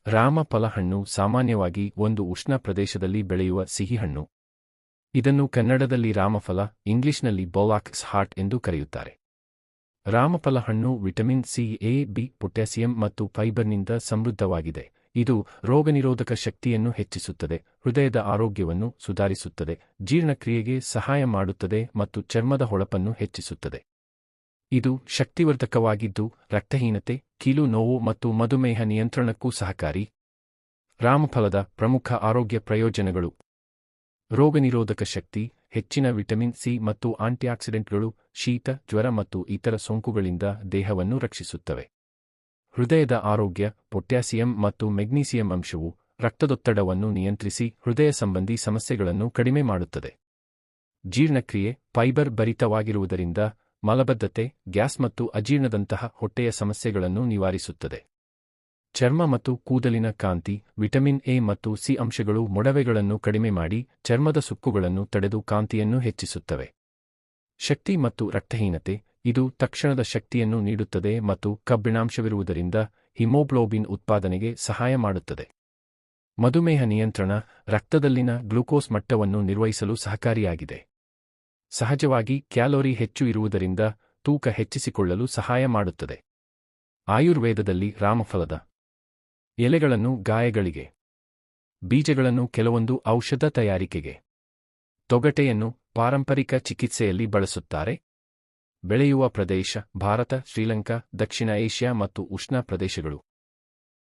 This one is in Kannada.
ರಾಮಫಲ ಹಣ್ಣು ಸಾಮಾನ್ಯವಾಗಿ ಒಂದು ಉಷ್ಣ ಪ್ರದೇಶದಲ್ಲಿ ಬೆಳೆಯುವ ಸಿಹಿಹಣ್ಣು. ಇದನ್ನು ಕನ್ನಡದಲ್ಲಿ ರಾಮಫಲ, ಇಂಗ್ಲಿಷ್ನಲ್ಲಿ ಬೋಲಾಕ್ಸ್ ಹಾರ್ಟ್ ಎಂದು ಕರೆಯುತ್ತಾರೆ. ರಾಮಫಲ ಹಣ್ಣು vitamin C, A, B, potassium ಮತ್ತು ಫೈಬರ್ನಿಂದ ಸಮೃದ್ಧವಾಗಿದೆ. ಇದು ರೋಗನಿರೋಧಕ ಶಕ್ತಿಯನ್ನು ಹೆಚ್ಚಿಸುತ್ತದೆ, ಹೃದಯದ ಆರೋಗ್ಯವನ್ನು ಸುಧಾರಿಸುತ್ತದೆ, ಜೀರ್ಣಕ್ರಿಯೆಗೆ ಸಹಾಯ ಮಾಡುತ್ತದೆ ಮತ್ತು ಚರ್ಮದ ಹೊಳಪನ್ನು ಹೆಚ್ಚಿಸುತ್ತದೆ. ಇದು ಶಕ್ತಿವರ್ಧಕವಾಗಿದ್ದು, ರಕ್ತಹೀನತೆ, ಕೀಲು ನೋವು ಮತ್ತು ಮಧುಮೇಹ ನಿಯಂತ್ರಣಕ್ಕೂ ಸಹಕಾರಿ. ರಾಮಫಲದ ಪ್ರಮುಖ ಆರೋಗ್ಯ ಪ್ರಯೋಜನಗಳು: ರೋಗನಿರೋಧಕ ಶಕ್ತಿ, ಹೆಚ್ಚಿನ ವಿಟಮಿನ್ ಸಿ ಮತ್ತು ಆಂಟಿಆಕ್ಸಿಡೆಂಟ್ಗಳು ಶೀತ, ಜ್ವರ ಮತ್ತು ಇತರ ಸೋಂಕುಗಳಿಂದ ದೇಹವನ್ನು ರಕ್ಷಿಸುತ್ತವೆ. ಹೃದಯದ ಆರೋಗ್ಯ, ಪೊಟ್ಯಾಸಿಯಂ ಮತ್ತು ಮೆಗ್ನೀಸಿಯಂ ಅಂಶವು ರಕ್ತದೊತ್ತಡವನ್ನು ನಿಯಂತ್ರಿಸಿ ಹೃದಯ ಸಂಬಂಧಿ ಸಮಸ್ಯೆಗಳನ್ನು ಕಡಿಮೆ ಮಾಡುತ್ತದೆ. ಜೀರ್ಣಕ್ರಿಯೆ, ಫೈಬರ್ ಭರಿತವಾಗಿರುವುದರಿಂದ ಮಲಬದ್ಧತೆ, ಗ್ಯಾಸ್ ಮತ್ತು ಅಜೀರ್ಣದಂತಹ ಹೊಟ್ಟೆಯ ಸಮಸ್ಯೆಗಳನ್ನು ನಿವಾರಿಸುತ್ತದೆ. ಚರ್ಮ ಮತ್ತು ಕೂದಲಿನ ಕಾಂತಿ, ವಿಟಮಿನ್ ಎ ಮತ್ತು ಸಿ ಅಂಶಗಳು ಮೊಡವೆಗಳನ್ನು ಕಡಿಮೆ ಮಾಡಿ ಚರ್ಮದ ಸುಕ್ಕುಗಳನ್ನು ತಡೆದು ಕಾಂತಿಯನ್ನು ಹೆಚ್ಚಿಸುತ್ತವೆ. ಶಕ್ತಿ ಮತ್ತು ರಕ್ತಹೀನತೆ, ಇದು ತಕ್ಷಣದ ಶಕ್ತಿಯನ್ನು ನೀಡುತ್ತದೆ ಮತ್ತು ಕಬ್ಬಿಣಾಂಶವಿರುವುದರಿಂದ ಹಿಮೋಗ್ಲೋಬಿನ್ ಉತ್ಪಾದನೆಗೆ ಸಹಾಯ ಮಾಡುತ್ತದೆ. ಮಧುಮೇಹ ನಿಯಂತ್ರಣ, ರಕ್ತದಲ್ಲಿನ ಗ್ಲೂಕೋಸ್ ಮಟ್ಟವನ್ನು ನಿರ್ವಹಿಸಲು ಸಹಕಾರಿಯಾಗಿದೆ. ಸಹಜವಾಗಿ ಕ್ಯಾಲೋರಿ ಹೆಚ್ಚು ಇರುವುದರಿಂದ ತೂಕ ಹೆಚ್ಚಿಸಿಕೊಳ್ಳಲು ಸಹಾಯ ಮಾಡುತ್ತದೆ. ಆಯುರ್ವೇದದಲ್ಲಿ ರಾಮಫಲದ ಎಲೆಗಳನ್ನು ಗಾಯಗಳಿಗೆ, ಬೀಜಗಳನ್ನು ಕೆಲವೊಂದು ಔಷಧ ತಯಾರಿಕೆಗೆ, ತೊಗಟೆಯನ್ನು ಪಾರಂಪರಿಕ ಚಿಕಿತ್ಸೆಯಲ್ಲಿ ಬಳಸುತ್ತಾರೆ. ಬೆಳೆಯುವ ಪ್ರದೇಶ: ಭಾರತ, ಶ್ರೀಲಂಕಾ, ದಕ್ಷಿಣ ಏಷ್ಯಾ ಮತ್ತು ಉಷ್ಣ ಪ್ರದೇಶಗಳು.